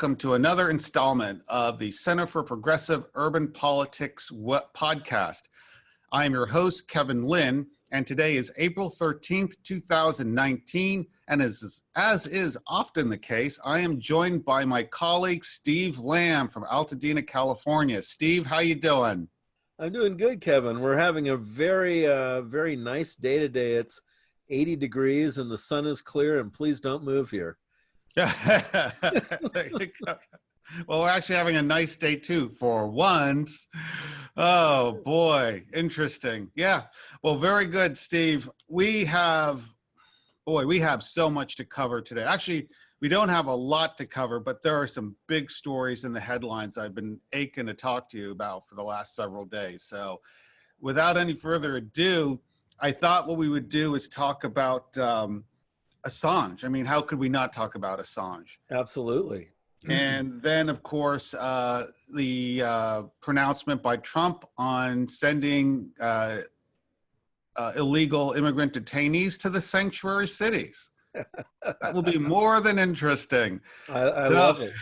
welcome to another installment of the Center for Progressive Urban Politics podcast. I am your host, Kevin Lynn, and today is April 13th, 2019, and as is often the case, I am joined by my colleague, Steve Lamb from Altadena, California. Steve, how you doing? I'm doing good, Kevin. We're having a very nice day today. It's 80 degrees and the sun is clear, and please don't move here. There you go. Well, we're actually having a nice day too, for once. Oh boy, interesting. Yeah. Well, very good, Steve. We have so much to cover today. Actually, we don't have a lot to cover, but there are some big stories in the headlines I've been aching to talk to you about for the last several days. So without any further ado, I thought what we would do is talk about Assange. I mean, how could we not talk about Assange? Absolutely. And then, of course, the pronouncement by Trump on sending illegal immigrant detainees to the sanctuary cities. That will be more than interesting. I love it.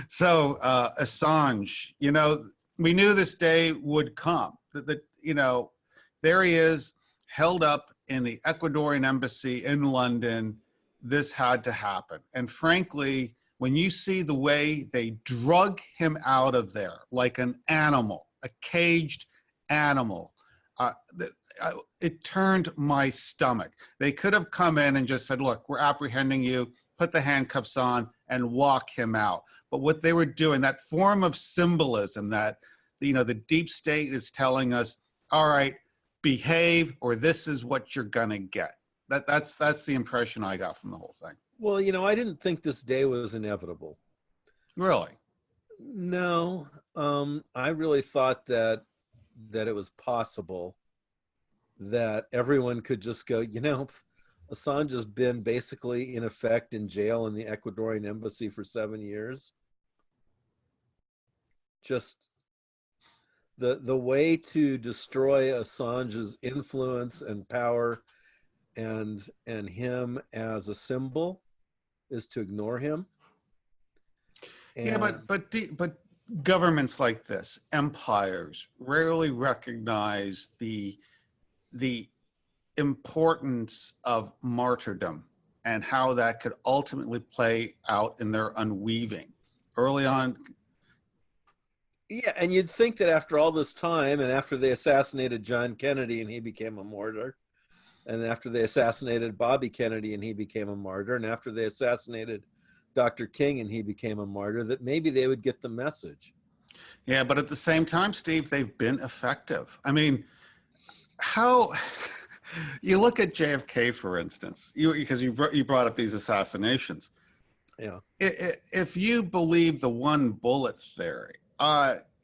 So, Assange, you know, we knew this day would come. There he is, held up in the Ecuadorian embassy in London. This had to happen. And frankly, when you see the way they drug him out of there like an animal, a caged animal, it turned my stomach. They could have come in and just said, look, we're apprehending you, put the handcuffs on and walk him out. But what they were doing, that form of symbolism that, you know, the deep state is telling us, all right, behave or this is what you're gonna get. That's the impression I got from the whole thing. Well, you know, I didn't think this day was inevitable. Really? No, I really thought that it was possible that everyone could just go, you know, Assange has been basically in effect in jail in the Ecuadorian embassy for 7 years. Just the way to destroy Assange's influence and power and him as a symbol is to ignore him. And yeah, but governments like this, empires, rarely recognize the importance of martyrdom and how that could ultimately play out in their unweaving. Early on. Yeah, and you'd think that after all this time, and after they assassinated John Kennedy and he became a martyr, and after they assassinated Bobby Kennedy and he became a martyr, and after they assassinated Dr. King and he became a martyr, that maybe they would get the message. Yeah, but at the same time, Steve, they've been effective. I mean, how you look at JFK, for instance, because you brought up these assassinations. Yeah. If you believe the one bullet theory,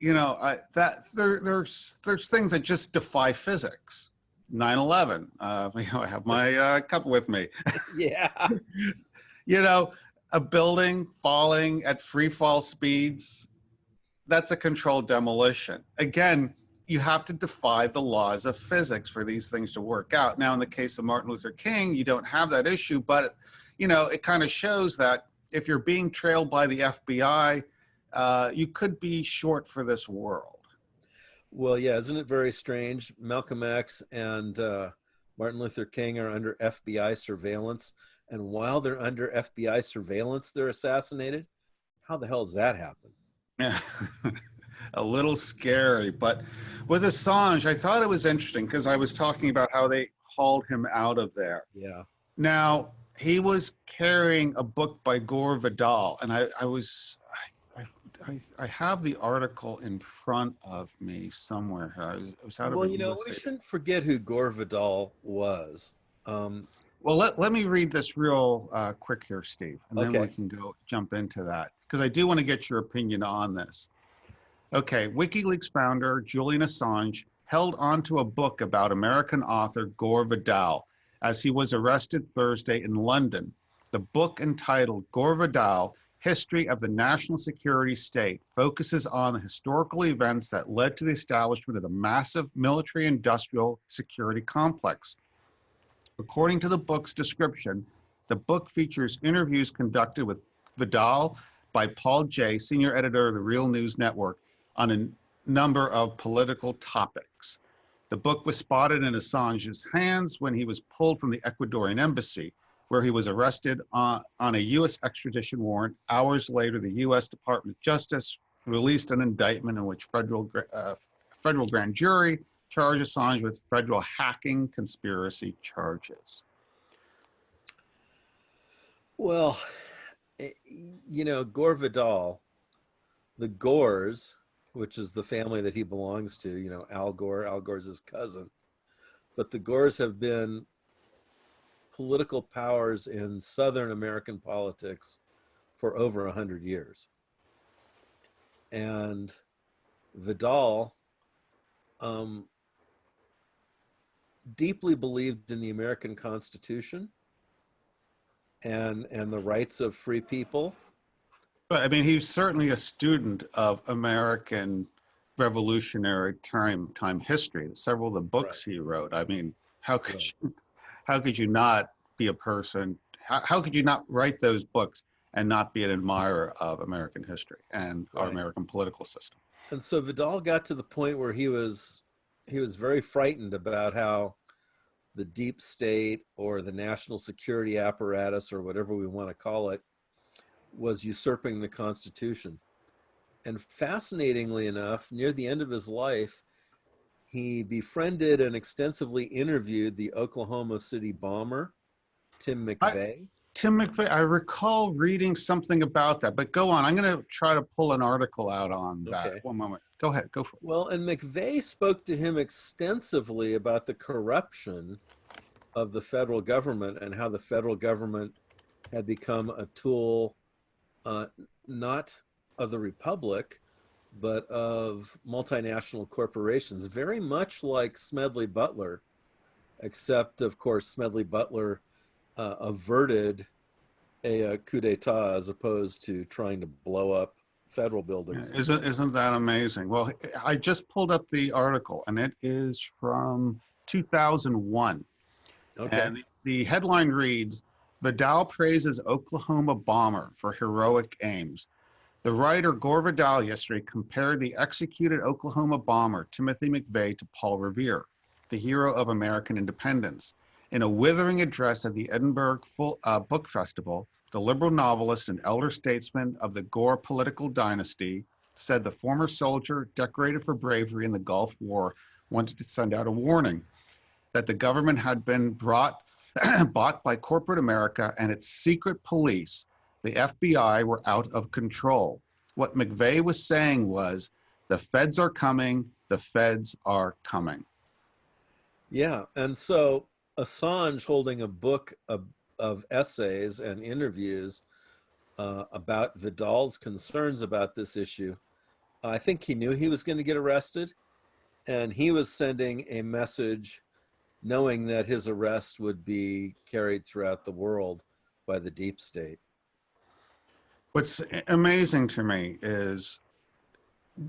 there's things that just defy physics. 9/11. I have my cup with me. Yeah. You know, a building falling at free fall speeds, that's a controlled demolition. Again, you have to defy the laws of physics for these things to work out. Now, in the case of Martin Luther King, you don't have that issue, but, you know, it kind of shows that if you're being trailed by the FBI, you could be short for this world. Well, yeah, isn't it very strange? Malcolm X and Martin Luther King are under FBI surveillance, and while they're under FBI surveillance, they're assassinated? How the hell does that happen? Yeah, a little scary. But with Assange, I thought it was interesting because I was talking about how they hauled him out of there. Yeah. Now, he was carrying a book by Gore Vidal, and I have the article in front of me somewhere. Well, you know, we shouldn't forget who Gore Vidal was. Well, let me read this real quick here, Steve, and then Okay. we can jump into that, because I do want to get your opinion on this. Okay, WikiLeaks founder Julian Assange held onto a book about American author Gore Vidal as he was arrested Thursday in London. The book, entitled Gore Vidal, History of the National Security State, focuses on the historical events that led to the establishment of the massive military-industrial security complex. According to the book's description, the book features interviews conducted with Vidal by Paul Jay, senior editor of the Real News Network, on a number of political topics. The book was spotted in Assange's hands when he was pulled from the Ecuadorian embassy, where he was arrested on a U.S. extradition warrant. Hours later, the U.S. Department of Justice released an indictment in which federal grand jury charged Assange with federal hacking conspiracy charges. Well, Gore Vidal, the Gores, which is the family that he belongs to, Al Gore's his cousin, but the Gores have been political powers in Southern American politics for over 100 years. And Vidal deeply believed in the American Constitution and the rights of free people. But I mean, he's certainly a student of American revolutionary time history. Several of the books he wrote. I mean, how could you not be a person? How could you not write those books and not be an admirer of American history and our American political system? And so Vidal got to the point where he was very frightened about how the deep state or the national security apparatus, or whatever we want to call it, was usurping the Constitution. And fascinatingly enough, near the end of his life, he befriended and extensively interviewed the Oklahoma City bomber, Tim McVeigh. Tim McVeigh, I recall reading something about that, but go on. I'm going to try to pull an article out on that. Okay. One moment. Go ahead. Go for it. Well, and McVeigh spoke to him extensively about the corruption of the federal government and how the federal government had become a tool not of the Republic, but of multinational corporations, very much like Smedley Butler, except, of course, Smedley Butler averted a coup d'etat as opposed to trying to blow up federal buildings. Isn't that amazing? Well, I just pulled up the article, and it is from 2001. Okay. And the headline reads, "Vidal praises Oklahoma bomber for heroic aims." The writer Gore Vidal yesterday compared the executed Oklahoma bomber Timothy McVeigh to Paul Revere, the hero of American independence. In a withering address at the Edinburgh Book Festival, the liberal novelist and elder statesman of the Gore political dynasty said the former soldier, decorated for bravery in the Gulf War, wanted to send out a warning that the government had been bought by corporate America and its secret police, the FBI, were out of control. What McVeigh was saying was, the feds are coming, the feds are coming. Yeah, and so Assange, holding a book of essays and interviews about Vidal's concerns about this issue, I think he knew he was going to get arrested, and he was sending a message knowing that his arrest would be carried throughout the world by the deep state. What's amazing to me is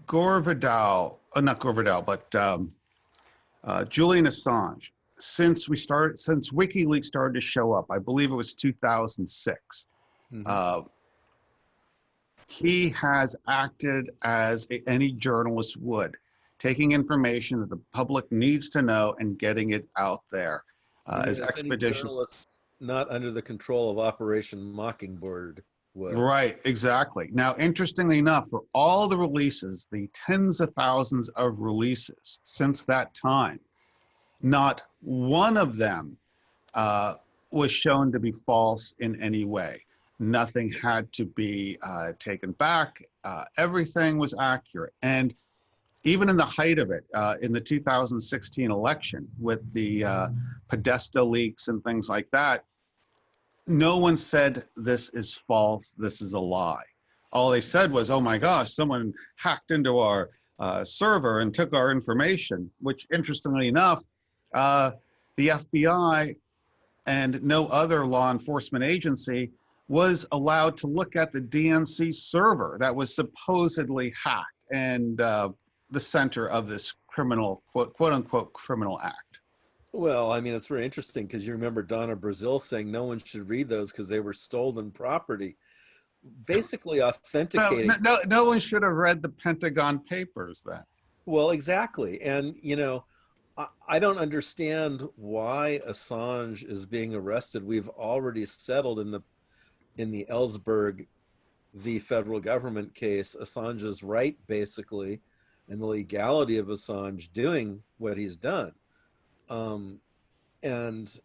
Gore Vidal, not Gore Vidal, but Julian Assange, since WikiLeaks started to show up, I believe it was 2006, he has acted as any journalist would, taking information that the public needs to know and getting it out there as expeditious. Not under the control of Operation Mockingbird would. Right, exactly. Now, interestingly enough, for all the releases, the tens of thousands of releases since that time, not one of them was shown to be false in any way. Nothing had to be taken back. Everything was accurate. And even in the height of it, in the 2016 election, with the Podesta leaks and things like that, no one said this is false, this is a lie. All they said was, oh my gosh, someone hacked into our server and took our information, which, interestingly enough, the FBI and no other law enforcement agency was allowed to look at the DNC server that was supposedly hacked and the center of this criminal, quote unquote, criminal act. Well, I mean, it's very interesting because you remember Donna Brazile saying no one should read those because they were stolen property. basically No, authenticating. no one should have read the Pentagon Papers then. Well, exactly. And, I don't understand why Assange is being arrested. We've already settled in the Ellsberg v. federal government case, Assange's right, basically, and the legality of Assange doing what he's done. Um, and,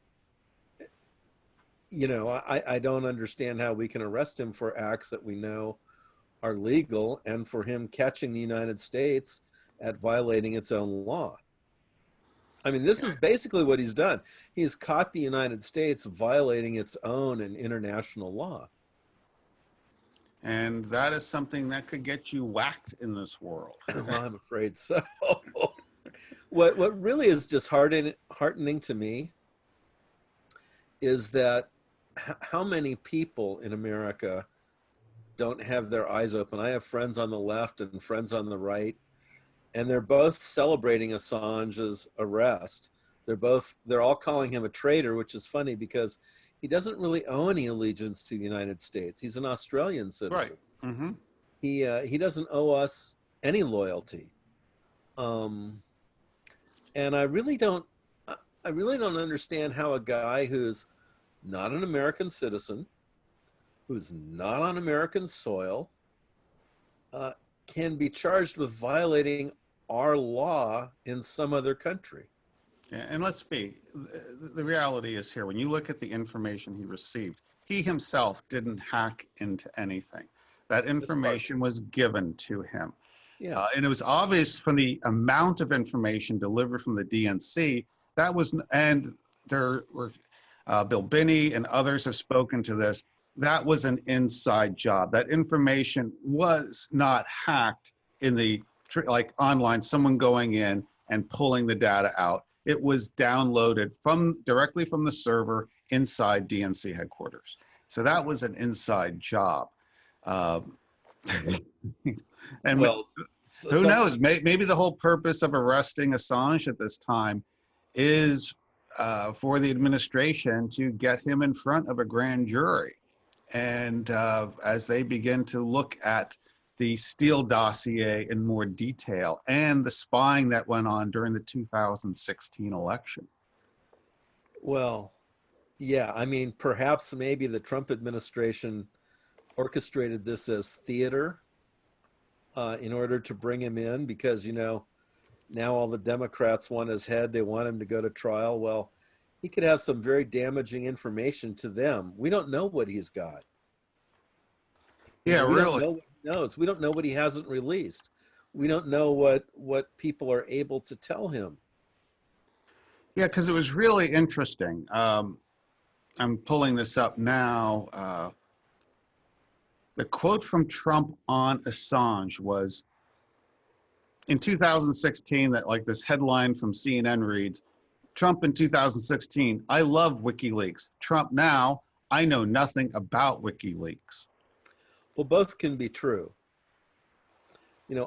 I don't understand how we can arrest him for acts that we know are legal and for him catching the United States at violating its own law. I mean, this is basically what he's done. He's caught the United States violating its own and international law. And that is something that could get you whacked in this world. Well, I'm afraid so. What really is just heartening to me is that how many people in America don't have their eyes open. I have friends on the left and friends on the right, and they're both celebrating Assange's arrest. They're all calling him a traitor, which is funny because he doesn't really owe any allegiance to the United States. He's an Australian citizen. Right. Mm-hmm. He doesn't owe us any loyalty. And I really don't understand how a guy who's not an American citizen, who's not on American soil, can be charged with violating our law in some other country. Yeah, and let's be, the reality is here, when you look at the information he received, he himself didn't hack into anything. That information was given to him. Yeah. And it was obvious from the amount of information delivered from the DNC, and there were, Bill Binney and others have spoken to this, that was an inside job. That information was not hacked in like online, someone going in and pulling the data out. It was downloaded directly from the server inside DNC headquarters. So that was an inside job. And well, who knows? Maybe the whole purpose of arresting Assange at this time is for the administration to get him in front of a grand jury. And as they begin to look at the Steele dossier in more detail and the spying that went on during the 2016 election. Well, yeah, I mean, perhaps maybe the Trump administration orchestrated this as theater in order to bring him in because, now all the Democrats want his head. They want him to go to trial. Well, he could have some very damaging information to them. We don't know what he's got. Yeah, we really. Don't know what he knows. We don't know what he hasn't released. We don't know what people are able to tell him. Yeah, because it was really interesting. I'm pulling this up now. The quote from Trump on Assange was in 2016, that like this headline from CNN reads, Trump in 2016, I love WikiLeaks. Trump now, I know nothing about WikiLeaks. Well, both can be true.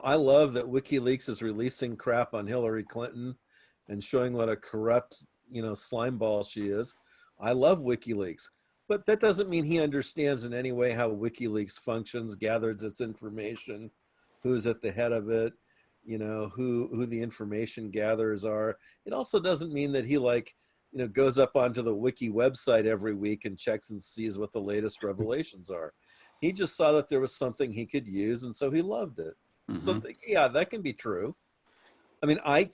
I love that WikiLeaks is releasing crap on Hillary Clinton and showing what a corrupt, slimeball she is. I love WikiLeaks. But that doesn't mean he understands in any way how WikiLeaks functions, gathers its information, who's at the head of it, who the information gatherers are. It also doesn't mean that he goes up onto the Wiki website every week and checks and sees what the latest revelations are. He just saw that there was something he could use, and so he loved it. Mm-hmm. So yeah, that can be true. I mean, I've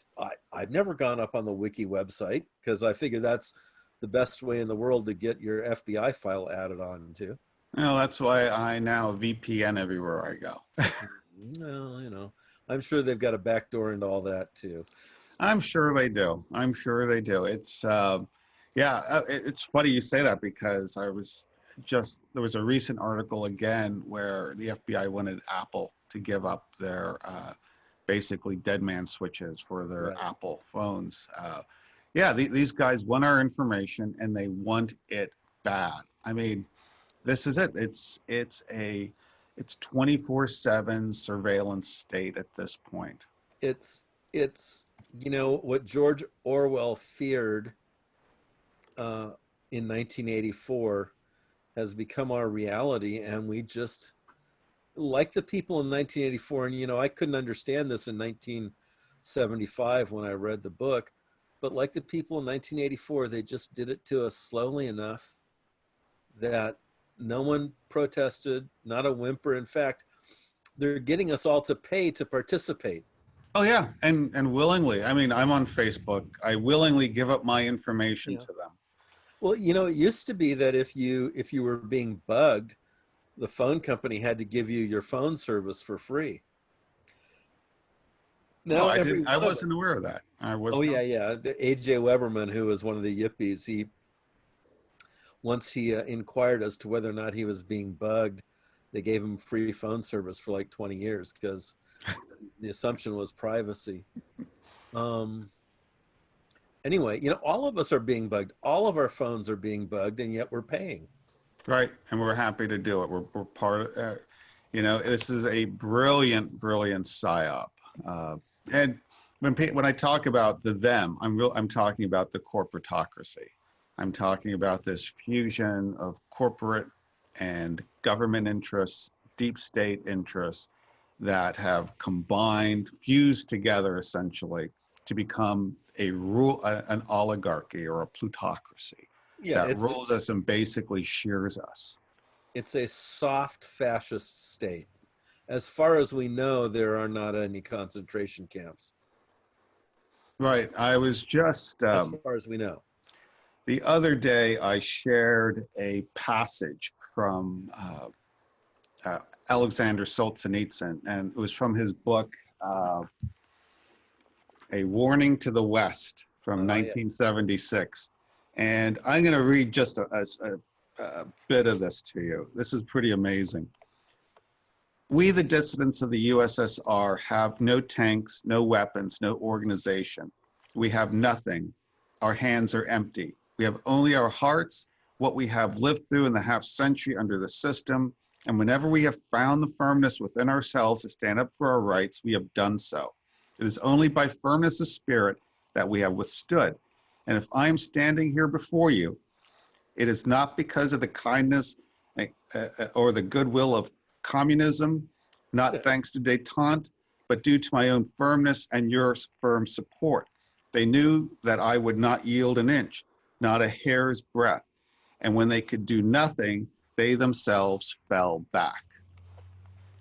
never gone up on the Wiki website because I figure that's the best way in the world to get your FBI file added on to. Well, that's why I now VPN everywhere I go. Well, I'm sure they've got a backdoor into all that too. I'm sure they do. It's, it's funny you say that because there was a recent article again where the FBI wanted Apple to give up their basically dead man switches for their Right. Apple phones. These guys want our information and they want it bad. I mean, this is it. It's 24/7 surveillance state at this point. It's what George Orwell feared in 1984 has become our reality, and we just, like the people in 1984, and I couldn't understand this in 1975 when I read the book, but like the people in 1984, they just did it to us slowly enough that no one protested, not a whimper. In fact, they're getting us all to pay to participate. Oh yeah, and willingly. I mean, I'm on Facebook. I willingly give up my information Yeah. to them. Well, it used to be that if you were being bugged, the phone company had to give you your phone service for free. Oh, Now I every didn't. I one of us. wasn't aware of that. I was Oh not. yeah, yeah. The A.J. Weberman, who was one of the yippies, he once he inquired as to whether or not he was being bugged, they gave him free phone service for like 20 years because the assumption was privacy. Um, anyway, all of us are being bugged. All of our phones are being bugged, and yet we're paying. Right, and we're happy to do it. We're part of. This is a brilliant, brilliant psyop. And when I talk about the them, I'm talking about the corporatocracy. I'm talking about this fusion of corporate and government interests, deep state interests that have combined, fused together essentially to become an oligarchy or a plutocracy Yeah, that rules us and basically shears us. it's a soft fascist state. As far as we know, there are not any concentration camps. Right. I was just As far as we know. the other day, I shared a passage from Alexander Solzhenitsyn, and it was from his book, A Warning to the West from Yeah. 1976. And I'm going to read just a bit of this to you. This is pretty amazing. We, the dissidents of the USSR, have no tanks, no weapons, no organization. We have nothing. Our hands are empty. We have only our hearts, what we have lived through in the half century under the system. And whenever we have found the firmness within ourselves to stand up for our rights, we have done so. It is only by firmness of spirit that we have withstood. And if I am standing here before you, it is not because of the kindness or the goodwill of communism, not thanks to detente, but due to my own firmness and your firm support. They knew that I would not yield an inch, not a hair's breadth. And when they could do nothing, they themselves fell back.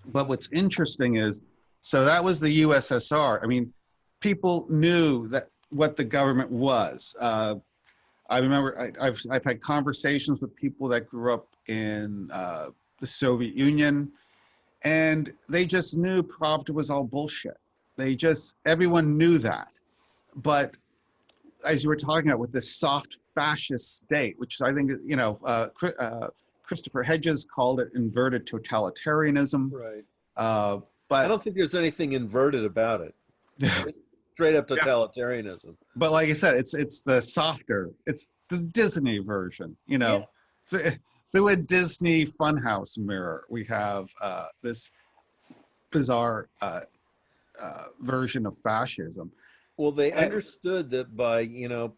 But what's interesting is, so that was the USSR. I mean, people knew that what the government was. I remember I've had conversations with people that grew up in the Soviet Union, and they just knew Pravda was all bullshit. Everyone knew that. But as you were talking about with this soft fascist state, which I think, Christopher Hedges called it inverted totalitarianism. Right. But I don't think there's anything inverted about it. It's straight up totalitarianism. But like I said, it's the softer, it's the Disney version, Yeah. Through a Disney funhouse mirror, we have this bizarre version of fascism. Well, they understood that by,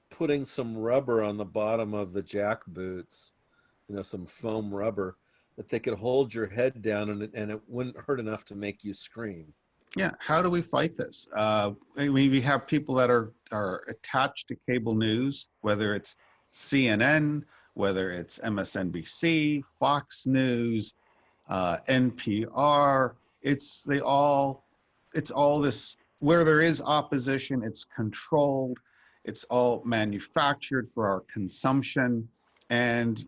putting some rubber on the bottom of the jack boots, some foam rubber, that they could hold your head down and it wouldn't hurt enough to make you scream. Yeah, how do we fight this? We have people that are attached to cable news, whether it's CNN, whether it's MSNBC, Fox News, NPR. It's all this, where there is opposition, it's controlled, it's all manufactured for our consumption. And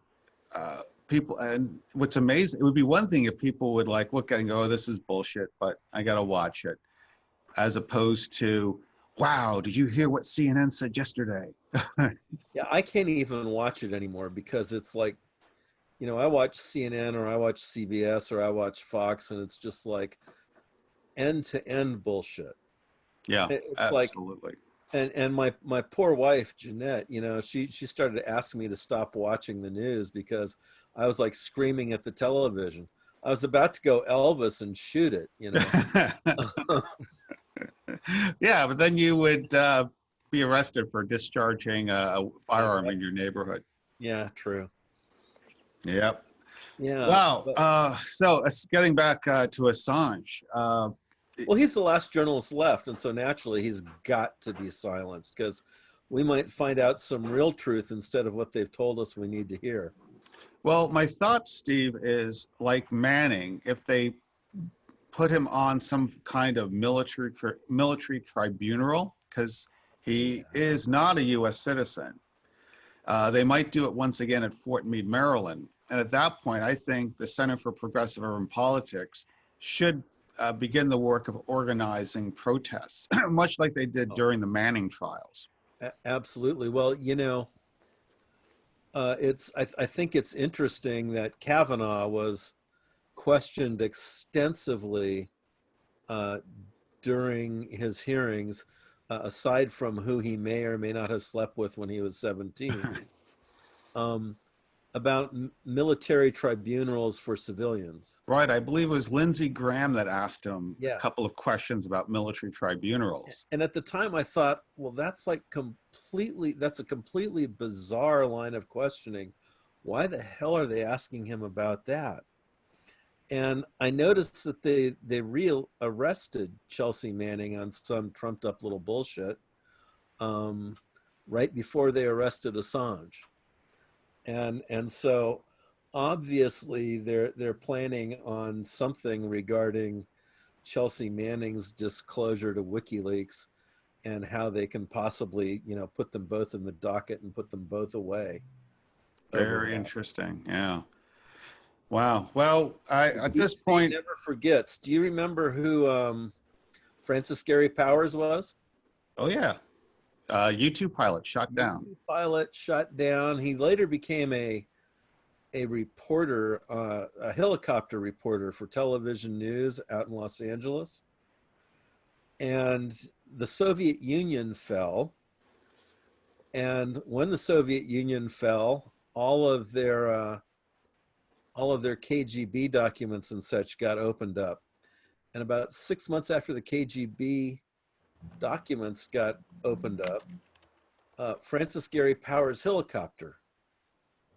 people, and what's amazing, it would be one thing if people would look at it and go, oh, this is bullshit, but I got to watch it. As opposed to, wow, did you hear what CNN said yesterday? Yeah, I can't even watch it anymore because it's like, I watch CNN or I watch CBS or I watch Fox, and it's just like end to end bullshit. Yeah, It's absolutely. And my poor wife, Jeanette, she started asking me to stop watching the news because I was like screaming at the television. I was about to go Elvis and shoot it, Yeah, but then you would be arrested for discharging a firearm in your neighborhood. Yeah, true. Yep. Yeah. Wow. But, Getting back to Assange. well, he's the last journalist left, and so naturally he's got to be silenced because we might find out some real truth instead of what they've told us we need to hear. Well, my thought, Steve, is like Manning, if they put him on some kind of military tribunal, because he Yeah. is not a U.S. citizen. They might do it once again at Fort Meade, Maryland. And at that point, I think the Center for Progressive Urban Politics should begin the work of organizing protests, much like they did Oh, during the Manning trials. absolutely. Well, I think it's interesting that Kavanaugh was questioned extensively uh, during his hearings, aside from who he may or may not have slept with when he was 17, um, about military tribunals for civilians. Right. I believe it was Lindsey Graham that asked him a Yeah. couple of questions about military tribunals. And at the time I thought, well, that's a completely bizarre line of questioning. Why the hell are they asking him about that? And I noticed that they real arrested Chelsea Manning on some trumped up little bullshit um, right before they arrested Assange, and so obviously they're planning on something regarding Chelsea Manning's disclosure to WikiLeaks and how they can possibly put them both in the docket and put them both away over Very that. interesting. Yeah. Wow. Well, The at deep this state point, never forgets. Do you remember who Francis Gary Powers was? oh yeah, U-2 pilot shot down. Pilot shot down. He later became a reporter, a helicopter reporter for television news out in Los Angeles. And the Soviet Union fell. And when the Soviet Union fell, all of their KGB documents and such got opened up. And about 6 months after the KGB documents got opened up, Francis Gary Powers' helicopter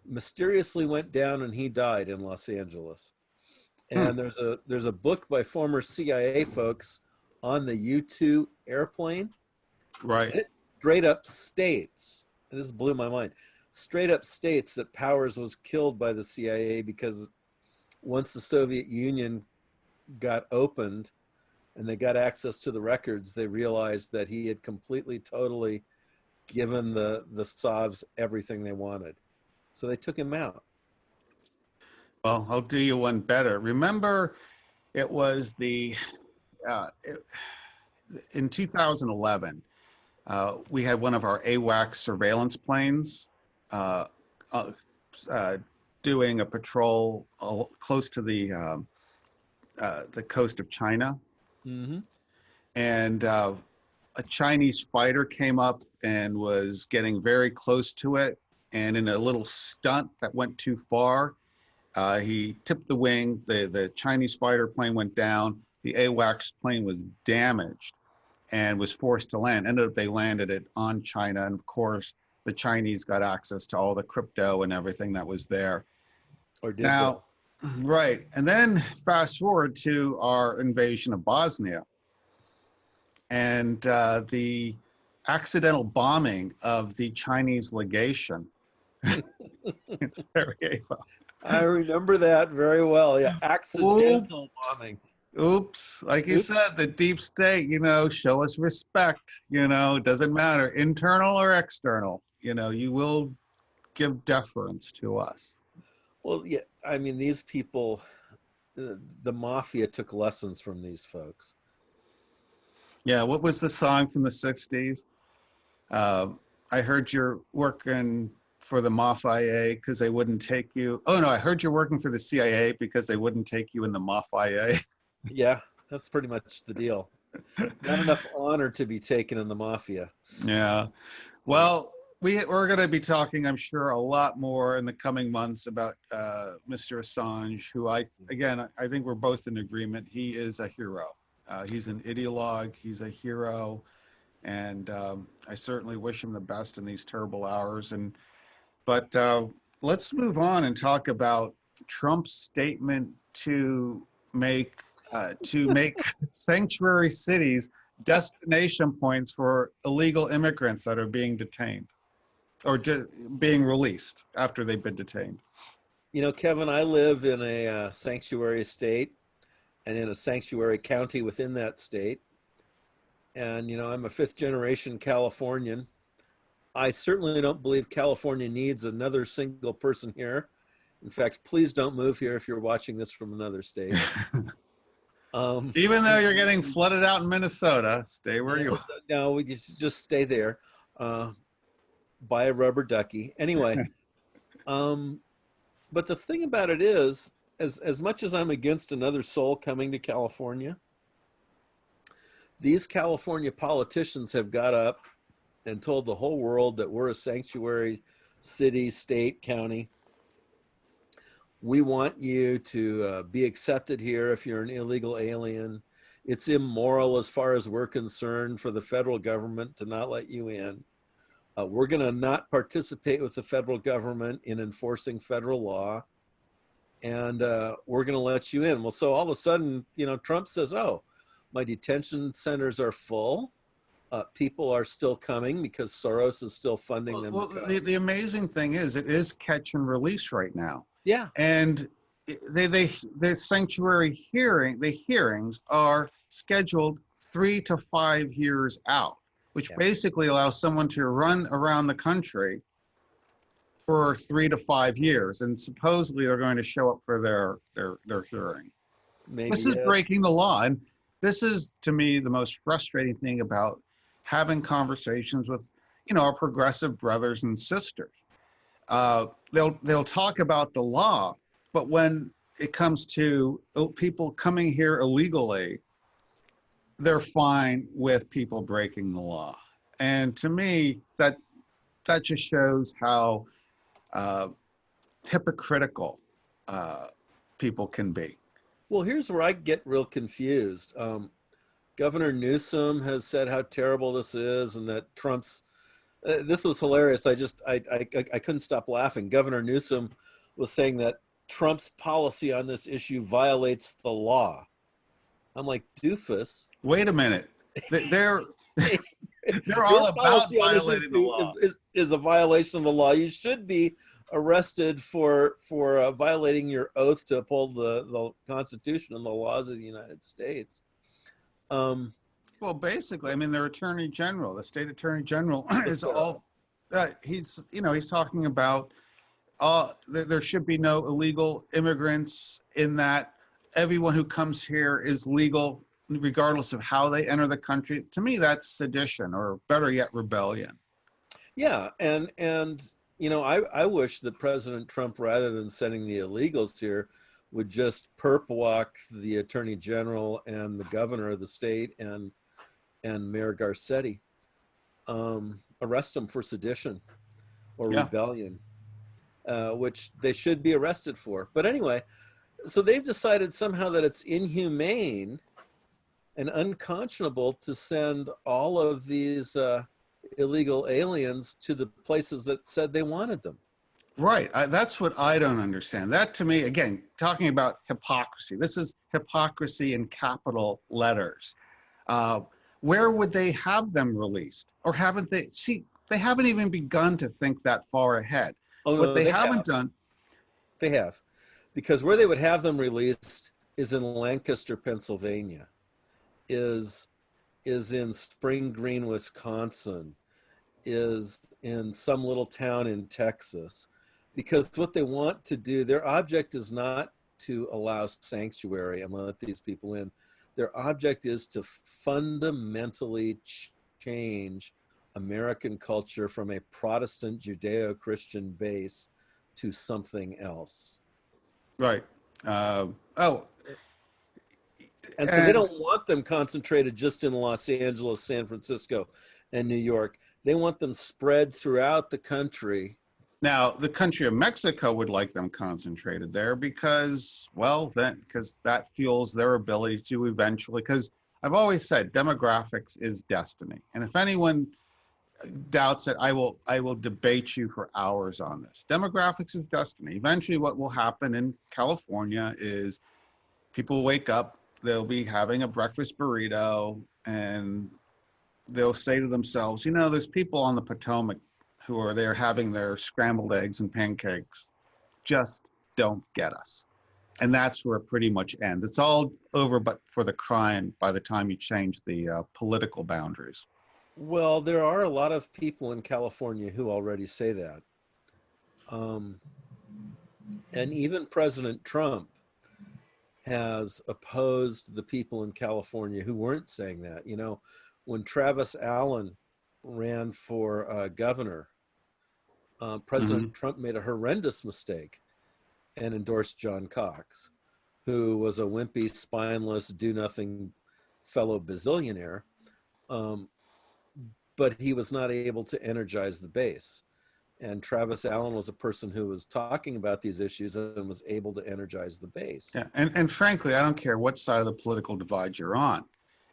mysteriously went down and he died in Los Angeles. Hmm. And there's a book by former CIA folks on the U-2 airplane, Right. and it straight up states, and this blew my mind, straight up states that Powers was killed by the CIA because once the Soviet Union got opened and they got access to the records, they realized that he had completely, totally given the Sovs everything they wanted. So they took him out. Well, I'll do you one better. Remember, it was the in 2011. We had one of our AWACS surveillance planes uh, uh, uh, doing a patrol close to the coast of China, Mm-hmm. and a Chinese fighter came up and was getting very close to it. And in a little stunt that went too far, he tipped the wing. The Chinese fighter plane went down. The AWACS plane was damaged and was forced to land. Ended up they landed it on China, and of course the Chinese got access to all the crypto and everything that was there. Or did they? Now, right, and then fast forward to our invasion of Bosnia and the accidental bombing of the Chinese legation in Sarajevo. I remember that very well. Yeah, accidental Oops. bombing. Oops. Like you Oops. said, the deep state, show us respect. It doesn't matter, internal or external. You will give deference to us. Well, yeah, I mean, these people, the mafia took lessons from these folks. Yeah. What was the song from the 60s? Uh, I heard you're working for the Mafia because they wouldn't take you. Oh, no, I heard you're working for the CIA because they wouldn't take you in the Mafia. Yeah, that's pretty much the deal. Not enough honor to be taken in the mafia. Yeah. Yeah. Well, we're going to be talking, I'm sure, a lot more in the coming months about Mr. Assange, who I think we're both in agreement. He is a hero. He's an ideologue. He's a hero. And I certainly wish him the best in these terrible hours. But let's move on and talk about Trump's statement to make sanctuary cities destination points for illegal immigrants that are being detained or being released after they've been detained. You know, Kevin, I live in a sanctuary state and in a sanctuary county within that state. And, you know, I'm a fifth generation Californian. I certainly don't believe California needs another single person here. In fact, please don't move here if you're watching this from another state. Even though you're getting flooded out in Minnesota, stay where you are. No, we just stay there. Buy a rubber ducky. Anyway, but the thing about it is, as much as I'm against another soul coming to California, these California politicians have got up and told the whole world that we're a sanctuary city, state, county. We want you to be accepted here if you're an illegal alien. It's immoral as far as we're concerned for the federal government to not let you in. We're going to not participate with the federal government in enforcing federal law, and we're going to let you in. Well, so all of a sudden, you know, Trump says, oh, my detention centers are full. People are still coming because Soros is still funding them. Well, the amazing thing is it is catch and release right now. Yeah. And the sanctuary hearings are scheduled 3 to 5 years out, which basically allows someone to run around the country for 3 to 5 years. And supposedly they're going to show up for their hearing. Maybe, this is breaking the law. And this is, to me, the most frustrating thing about having conversations with, you know, our progressive brothers and sisters. They'll talk about the law, but when it comes to people coming here illegally, they're fine with people breaking the law. And to me, that just shows how hypocritical people can be. Well, here's where I get real confused. Governor Newsom has said how terrible this is, and that Trump's. This was hilarious. I couldn't stop laughing. Governor Newsom was saying that Trump's policy on this issue violates the law. I'm like, doofus. Wait a minute. They're all about violating the law. Is a violation of the law. You should be arrested for violating your oath to uphold the Constitution and the laws of the United States. Well, basically, I mean, their attorney general, the state attorney general, is all. He's talking about there should be no illegal immigrants, in that everyone who comes here is legal, regardless of how they enter the country. To me, that's sedition, or better yet, rebellion. Yeah, and you know, I wish that President Trump, rather than sending the illegals here, would just perp walk the attorney general and the governor of the state and Mayor Garcetti, arrest them for sedition or rebellion, which they should be arrested for. But anyway, so they've decided somehow that it's inhumane and unconscionable to send all of these illegal aliens to the places that said they wanted them. Right. That's what I don't understand. That, to me, again, talking about hypocrisy, this is hypocrisy in capital letters. Where would they have them released? Or haven't they? See, they haven't even begun to think that far ahead. Oh, no, what they haven't done. They have. Because where they would have them released is in Lancaster, Pennsylvania, is in Spring Green, Wisconsin, is in some little town in Texas. Because what they want to do, their object is not to allow sanctuary and let these people in. Their object is to fundamentally change American culture from a Protestant Judeo-Christian base to something else. Right. And so they don't want them concentrated just in Los Angeles, San Francisco, and New York. They want them spread throughout the country. Now, the country of Mexico would like them concentrated there because that fuels their ability to eventually, because I've always said demographics is destiny. And if anyone doubts that I will debate you for hours on this. Demographics is destiny. Eventually what will happen in California is people wake up, they'll be having a breakfast burrito, and they'll say to themselves, you know, there's people on the Potomac who are there having their scrambled eggs and pancakes, just don't get us. And that's where it pretty much ends. It's all over but for the crying by the time you change the political boundaries. Well, there are a lot of people in California who already say that. Um, and even President Trump has opposed the people in California who weren't saying that. You know, when Travis Allen ran for governor, President Trump made a horrendous mistake and endorsed John Cox, who was a wimpy, spineless, do-nothing fellow bazillionaire. But he was not able to energize the base. And Travis Allen was a person who was talking about these issues and was able to energize the base. Yeah, and frankly, I don't care what side of the political divide you're on.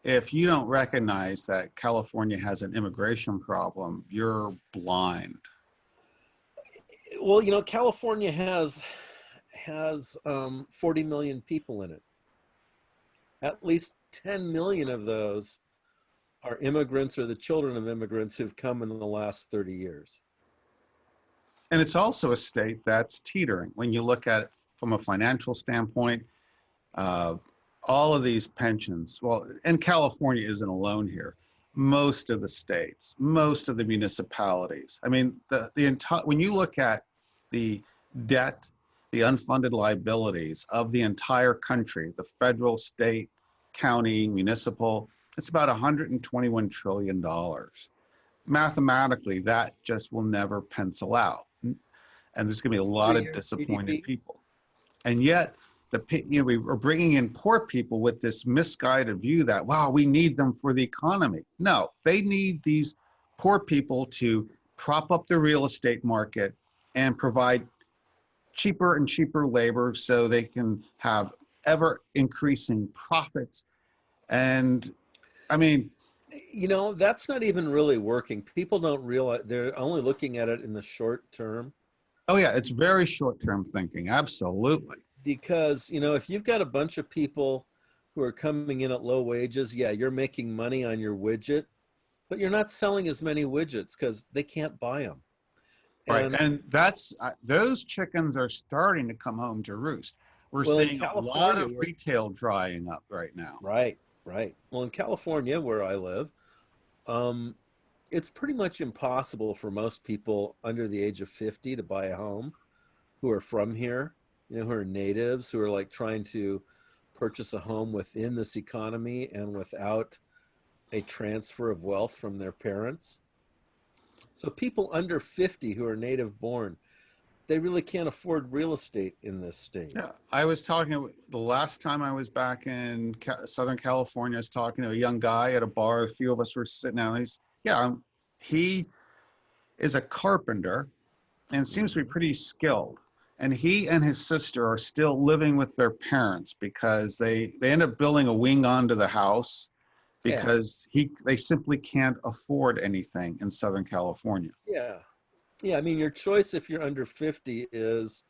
If you don't recognize that California has an immigration problem, you're blind. Well, you know, California has 40 million people in it. At least 10 million of those are immigrants or the children of immigrants who've come in the last 30 years. And it's also a state that's teetering. When you look at it from a financial standpoint, all of these pensions, well, and California isn't alone here. Most of the states, most of the municipalities. I mean, the entire, when you look at the debt, the unfunded liabilities of the entire country, the federal, state, county, municipal, it's about $121 trillion. Mathematically, that just will never pencil out. And there's going to be a lot of disappointed people. And yet, we are bringing in poor people with this misguided view that, wow, we need them for the economy. No, they need these poor people to prop up the real estate market and provide cheaper and cheaper labor so they can have ever increasing profits. And I mean, you know, that's not even really working. People don't realize, they're only looking at it in the short term. Oh yeah, it's very short-term thinking, absolutely. Because, you know, if you've got a bunch of people who are coming in at low wages, yeah, you're making money on your widget, but you're not selling as many widgets because they can't buy them. Right, and that's, those chickens are starting to come home to roost. We're seeing a lot of retail drying up right now. Right, right. Well, in California, where I live, it's pretty much impossible for most people under the age of 50 to buy a home who are from here, you know, who are natives, who are like trying to purchase a home within this economy and without a transfer of wealth from their parents. So people under 50 who are native born, they really can't afford real estate in this state. Yeah, I was talking, the last time I was back in Southern California, I was talking to a young guy at a bar. A few of us were sitting down. He is a carpenter and seems to be pretty skilled. And he and his sister are still living with their parents because they end up building a wing onto the house because they simply can't afford anything in Southern California. Yeah. Yeah, I mean, your choice if you're under 50 is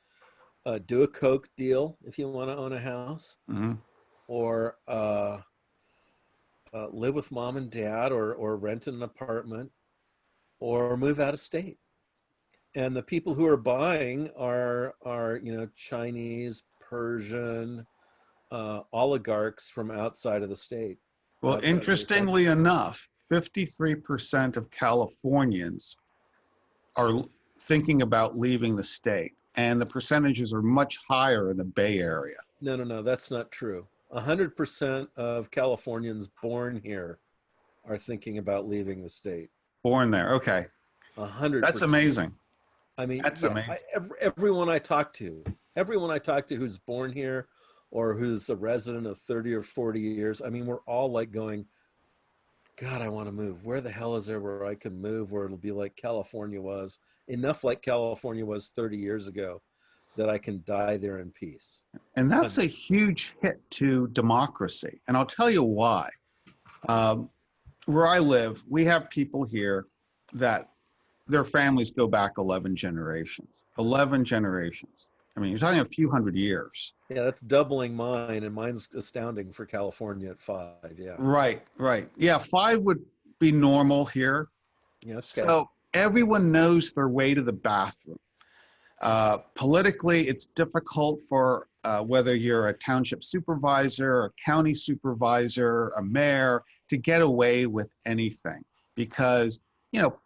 do a Coke deal if you want to own a house, or live with mom and dad, or rent an apartment, or move out of state. And the people who are buying are you know, Chinese, Persian, oligarchs from outside of the state. Well, interestingly enough, 53% of Californians are thinking about leaving the state, and the percentages are much higher in the Bay Area. No, that's not true. 100% of Californians born here are thinking about leaving the state. Born there, okay. 100%. That's amazing. I mean, that's amazing. Everyone I talk to who's born here or who's a resident of 30 or 40 years, I mean, we're all like going, God, I want to move. Where the hell is there where I can move where it'll be like California was, enough like California was 30 years ago that I can die there in peace? And that's a huge hit to democracy. And I'll tell you why. Where I live, we have people here that their families go back 11 generations. 11 generations. I mean, you're talking a few hundred years. Yeah, that's doubling mine, and mine's astounding for California at 5. Yeah. Right, right. Yeah, 5 would be normal here. Yeah. Okay. So everyone knows their way to the bathroom. Politically, it's difficult for whether you're a township supervisor, a county supervisor, a mayor, to get away with anything because, you know,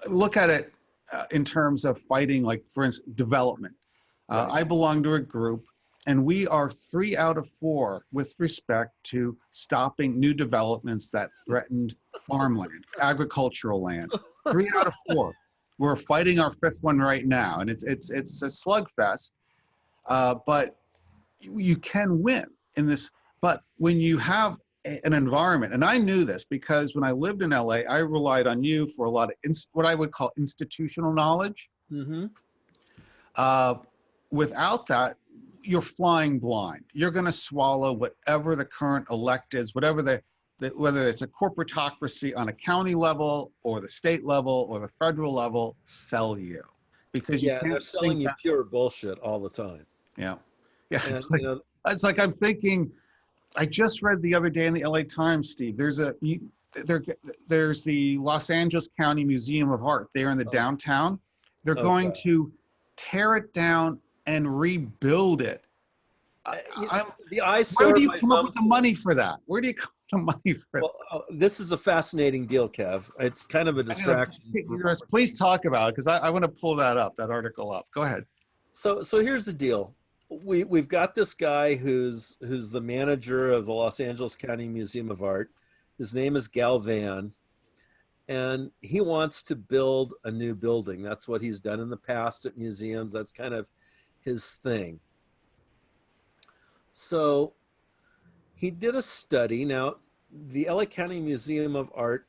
look at it in terms of fighting, like, for instance, development. Right. I belong to a group, and we are 3 out of 4 with respect to stopping new developments that threatened farmland, agricultural land. 3 out of 4. We're fighting our 5th one right now, and it's a slugfest. But you can win in this. But when you have an environment, and I knew this because when I lived in LA, I relied on you for a lot of what I would call institutional knowledge. Mm-hmm. Without that, you're flying blind. You're going to swallow whatever the current electeds, whatever whether it's a corporatocracy on a county level or the state level or the federal level, sell you. Because you can't they're selling you that, pure bullshit all the time. Yeah. Yeah. And, It's like I'm thinking, I just read the other day in the LA Times, Steve, there's the Los Angeles County Museum of Art there in the downtown. They're going to tear it down and rebuild it. Where do you come up with the money for that? Where do you come up with the money for it? Well, this is a fascinating deal, Kev. It's kind of a distraction. Please talk about it because I want to pull that article up. Go ahead. So here's the deal. We've got this guy who's the manager of the Los Angeles County Museum of Art. His name is Galvan, and he wants to build a new building. That's what he's done in the past at museums. That's kind of his thing. So he did a study. Now, the LA County Museum of Art,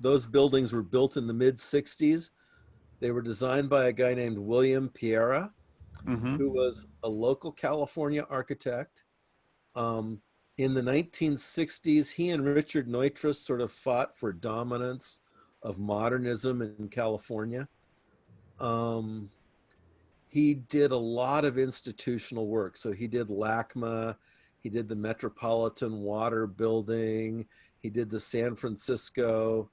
those buildings were built in the mid-60s. They were designed by a guy named William Piera, who was a local California architect. In the 1960s, he and Richard Neutras sort of fought for dominance of modernism in California. He did a lot of institutional work. So he did LACMA, he did the Metropolitan Water Building, he did the San Francisco,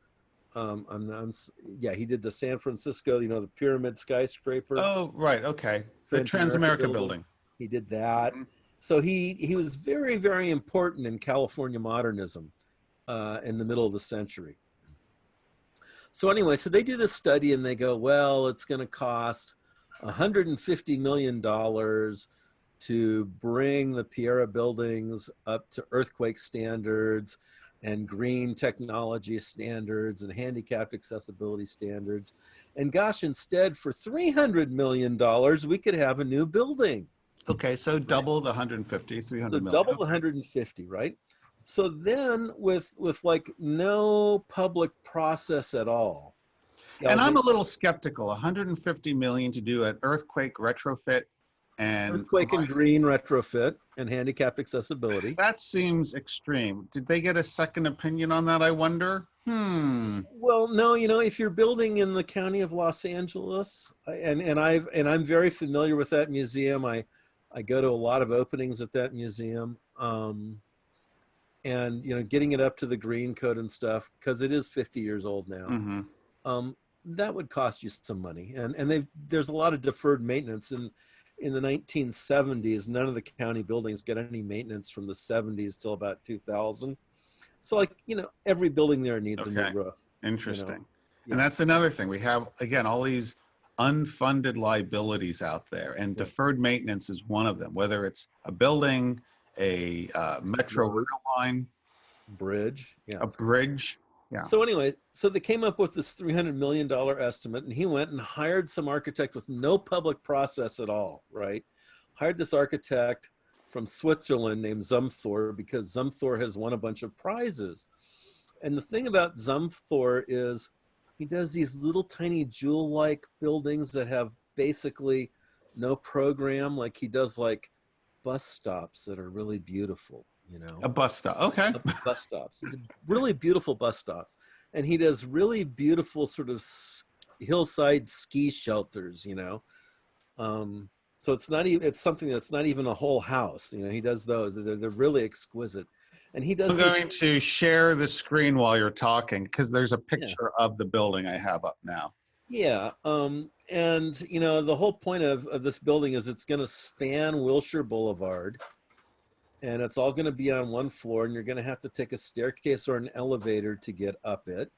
he did the San Francisco, the pyramid skyscraper. Oh, right, okay. The Transamerica building. He did that. So he was very, very important in California modernism in the middle of the century. So anyway, so they do this study and they go, well, it's going to cost $150 million to bring the Piera buildings up to earthquake standards and green technology standards and handicapped accessibility standards. And gosh, instead for $300 million, we could have a new building. Okay, so double the 150, 300 million. So double the 150, right? So then with like no public process at all. And I'm a little skeptical, 150 million to do an earthquake retrofit and earthquake and green retrofit and handicapped accessibility. That seems extreme. Did they get a second opinion on that, I wonder? Well, no, if you're building in the county of Los Angeles, and I'm very familiar with that museum. I go to a lot of openings at that museum. And getting it up to the green code and stuff, because it is 50 years old now. That would cost you some money, and there's a lot of deferred maintenance. And in the 1970s, none of the county buildings get any maintenance from the 70s till about 2000. So every building there needs a new roof. Interesting. And that's another thing. We have, again, all these unfunded liabilities out there, and deferred maintenance is one of them, whether it's a building, a metro rail line, bridge, a bridge. Yeah. So anyway, so they came up with this $300 million estimate, and he went and hired some architect with no public process at all, right? Hired this architect from Switzerland named Zumthor, because Zumthor has won a bunch of prizes. And the thing about Zumthor is he does these little tiny jewel-like buildings that have basically no program. Like he does like bus stops that are really beautiful. you know, A bus stop. Okay. bus stops, really beautiful bus stops. And he does really beautiful sort of hillside ski shelters, you know. So it's not even, it's something that's not even a whole house. You know, he does those. They're really exquisite. And he I'm does these, going to share the screen while you're talking because there's a yeah. picture of the building I have up now. Yeah. And, you know, the whole point of this building is it's going to span Wilshire Boulevard, and it's all going to be on one floor, and you're going to have to take a staircase or an elevator to get up it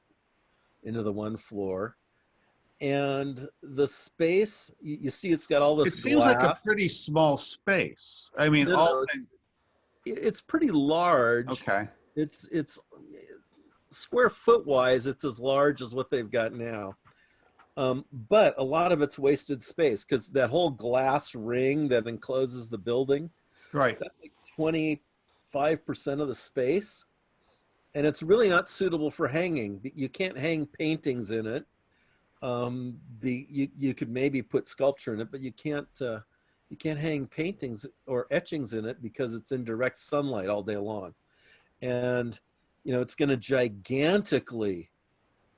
into the one floor. And the space, you see, it's got all It this seems like a glass. pretty small space. I mean, No, all no, things. it's pretty large. Okay. It's square foot wise, it's as large as what they've got now. But a lot of it's wasted space because that whole glass ring that encloses the building, Right. that's like 25% of the space. And it's really not suitable for hanging. You can't hang paintings in it. You could maybe put sculpture in it, but you can't hang paintings or etchings in it because it's in direct sunlight all day long. And, you know, it's going to gigantically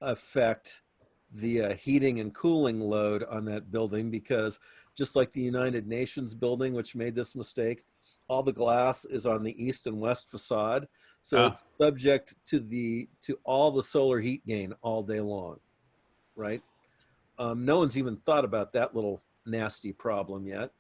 affect the heating and cooling load on that building, because just like the United Nations building, which made this mistake, all the glass is on the east and west facade. So it's subject to all the solar heat gain all day long, right? No one's even thought about that little nasty problem yet.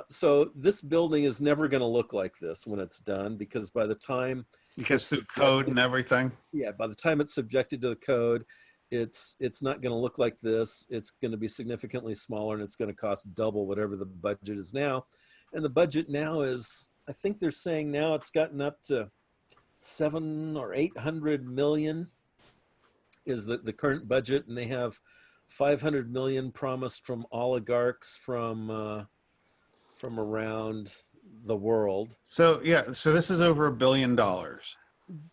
So this building is never going to look like this when it's done, because by the time Because through code and everything. yeah, by the time it's subjected to the code, it's not going to look like this. It's going to be significantly smaller, and it's going to cost double whatever the budget is now. And the budget now is, I think they're saying now it's gotten up to 700 or 800 million is the current budget, and they have 500 million promised from oligarchs from around the world. So yeah, so this is over $1 billion.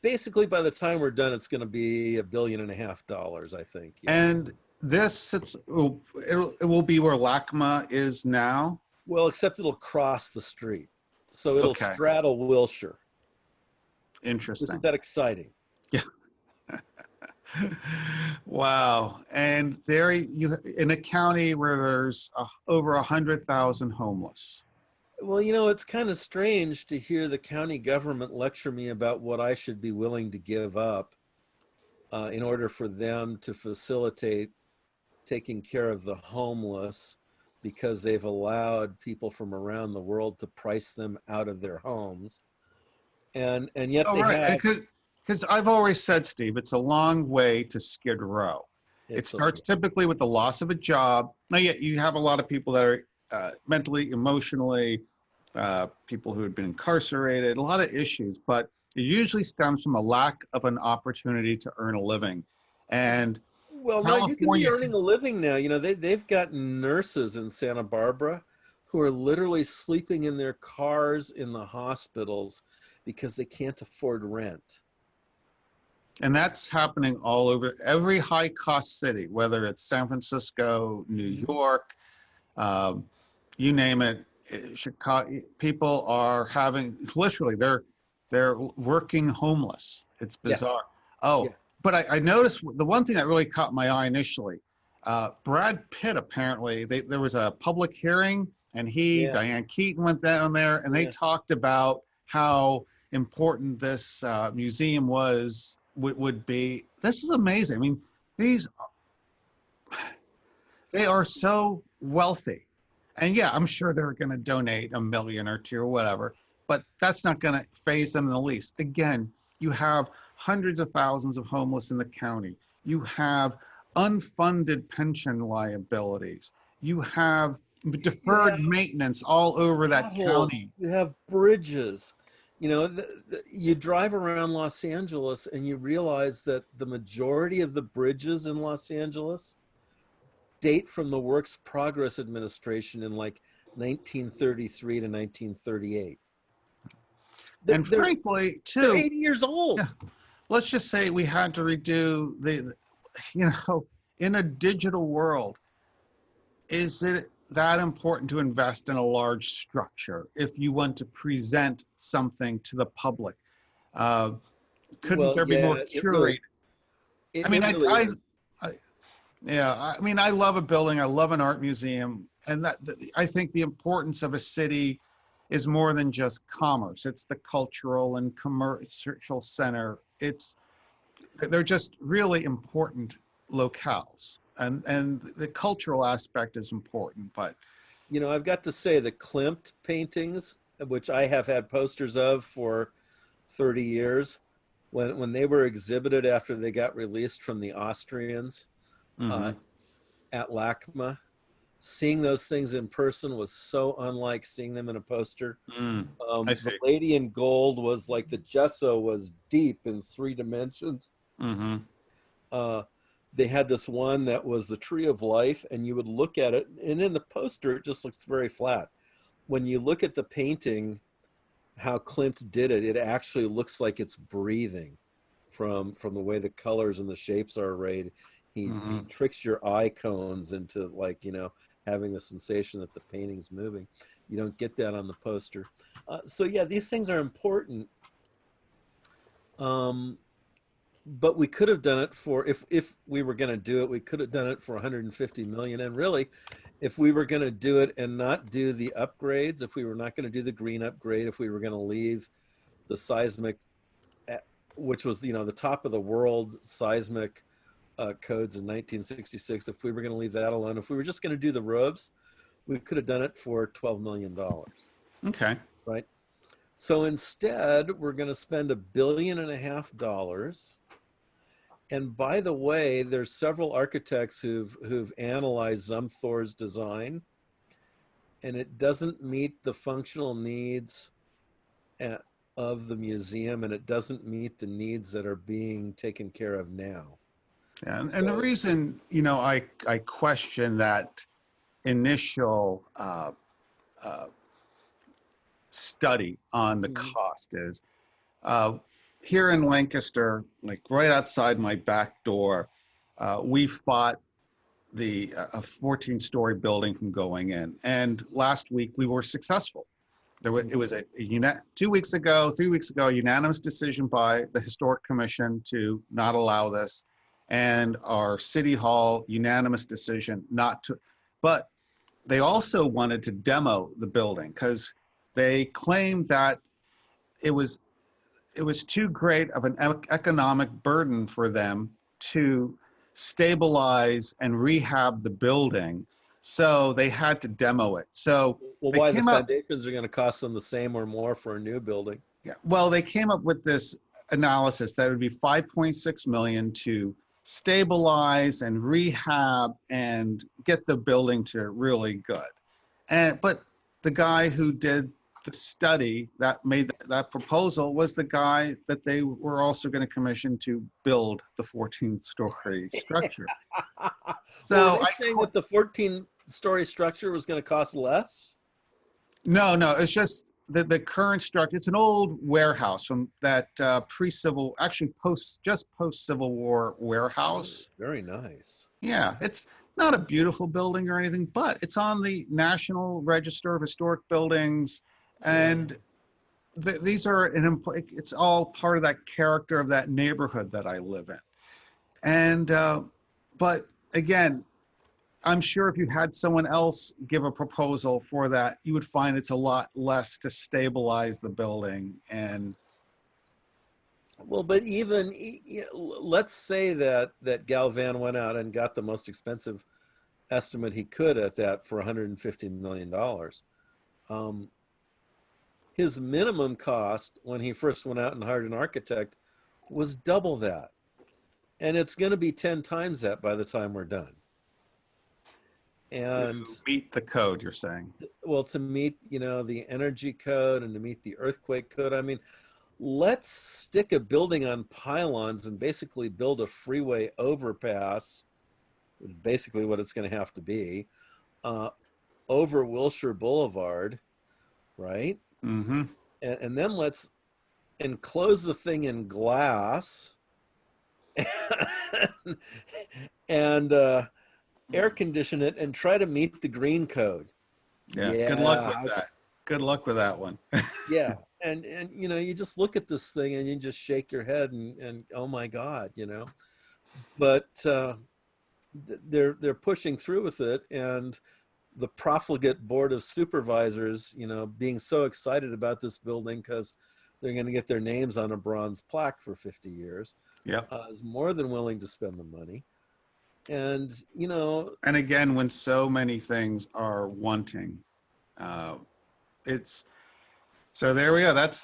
Basically, by the time we're done, it's going to be $1.5 billion, I think. Yeah. And this, it will be where LACMA is now. Well, except it'll cross the street, so it'll Okay. straddle Wilshire. Interesting. Isn't that exciting? Yeah. Wow. And there you in a county where there's over 100,000 homeless. Well, you know, it's kind of strange to hear the county government lecture me about what I should be willing to give up in order for them to facilitate taking care of the homeless, because they've allowed people from around the world to price them out of their homes. And yet they have. Because I've always said, Steve, it's a long way to Skid Row. It starts typically with the loss of a job. Now, yet you have a lot of people that are mentally, emotionally, people who had been incarcerated, a lot of issues, but it usually stems from a lack of an opportunity to earn a living. And well, no, you can be earning a living now. You know, they've got nurses in Santa Barbara who are literally sleeping in their cars in the hospitals because they can't afford rent. And that's happening all over every high cost city, whether it's San Francisco, New York, you name it. Chicago, people are having literally they're working homeless. It's bizarre. Yeah. Oh, yeah. But I noticed the one thing that really caught my eye initially. Brad Pitt, apparently there was a public hearing, and Diane Keaton went down there, and they talked about how important this museum would be. This is amazing. I mean, they are so wealthy. And yeah, I'm sure they're going to donate $1 million or $2 million or whatever, but that's not going to faze them in the least. Again, you have hundreds of thousands of homeless in the county. You have unfunded pension liabilities. You have deferred maintenance all over that county. You have bridges. You know, you drive around Los Angeles and you realize that the majority of the bridges in Los Angeles date from the Works Progress Administration in like 1933 to 1938. And frankly, too, they're 80 years old. Yeah, let's just say we had to redo in a digital world, is it that important to invest in a large structure if you want to present something to the public? Uh, couldn't Well, there be more yeah, curated? I mean, it really is. I yeah, I mean, I love a building. I love an art museum, and I think the importance of a city is more than just commerce. It's the cultural and commercial center. They're just really important locales, and the cultural aspect is important. But You know, I've got to say the Klimt paintings, which I have had posters of for 30 years, when they were exhibited after they got released from the Austrians uh, mhm. at LACMA, seeing those things in person was so unlike seeing them in a poster. I The see. lady in gold was like the gesso was deep in 3 dimensions. Hmm. Uh, they had this one that was the tree of life, and you would look at it, and in the poster, it just looks very flat. When you look at the painting, how Klimt did it, it actually looks like it's breathing from the way the colors and the shapes are arrayed. He Hmm. tricks your eye cones into, like, you know, having the sensation that the painting's moving. You don't get that on the poster. So yeah, these things are important. Um, but we could have done it for, if we were going to do it, we could have done it for 150 million. And really, if we were going to do it and not do the upgrades, if we were not going to do the green upgrade, if we were going to leave the seismic, which was, you know, the top of the world seismic codes in 1966, if we were going to leave that alone, if we were just going to do the roofs, we could have done it for $12 million, Okay. right? So instead, we're going to spend $1.5 billion. And by the way, there's several architects who've analyzed Zumthor's design, and it doesn't meet the functional needs of the museum, and it doesn't meet the needs that are being taken care of now. Yeah, and the So, reason, I question that initial uh, study on the mhm. cost is uh, here in Lancaster, like right outside my back door, we fought a 14-story building from going in, and last week we were successful. It was 2 weeks ago, 3 weeks ago, a unanimous decision by the Historic Commission to not allow this, and our City Hall unanimous decision not to. But they also wanted to demo the building because they claimed that it was it was too great of an economic burden for them to stabilize and rehab the building. So they had to demo it. So well, they why the came up, foundations are going to cost them the same or more for a new building? yeah, well, they came up with this analysis that it would be 5.6 million to stabilize and rehab and get the building to really good. But the guy who did the study that made that proposal was the guy that they were also going to commission to build the 14-story structure. Well, were So they saying that the 14-story structure was going to cost less? no, it's just the current structure. It's an old warehouse from that pre-civil, actually post Civil War Oh, warehouse. very nice. Yeah, it's not a beautiful building or anything, but it's on the National Register of Historic Buildings, Yeah. and these are it's all part of that character of that neighborhood that I live in. And but again, I'm sure if you had someone else give a proposal for that, you would find it's a lot less to stabilize the building. And Well, but even let's say that Galvan went out and got the most expensive estimate he could at that for $150 million. Um, his minimum cost when he first went out and hired an architect was double that, and it's going to be 10 times that by the time we're done. And meet the code, you're saying. well, to meet, the energy code and to meet the earthquake code, I mean, let's stick a building on pylons and basically build a freeway overpass, basically what it's going to have to be, uh, over Wilshire Boulevard, right? Mm-hmm. And then let's enclose the thing in glass and air condition it, and try to meet the green code. Yeah. Good luck with Yeah, that. Good luck with that one. yeah. And you know, you just look at this thing and you just shake your head and oh my God, you know. But they're pushing through with it, and the profligate board of supervisors, you know, being so excited about this building because they're going to get their names on a bronze plaque for 50 years, Yeah. is more than willing to spend the money. And, you know, And again, when so many things are wanting, uh, it's so there we go. That's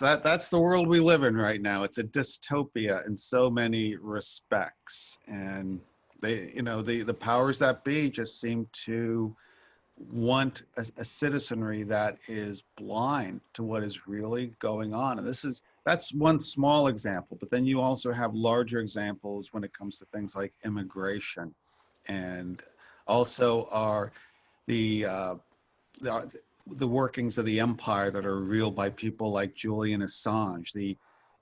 the world we live in right now. It's a dystopia in so many respects. And they, you know, the powers that be just seem to want a citizenry that is blind to what is really going on. And that's one small example, but then you also have larger examples when it comes to things like immigration, and also the the workings of the empire that are revealed by people like Julian Assange, the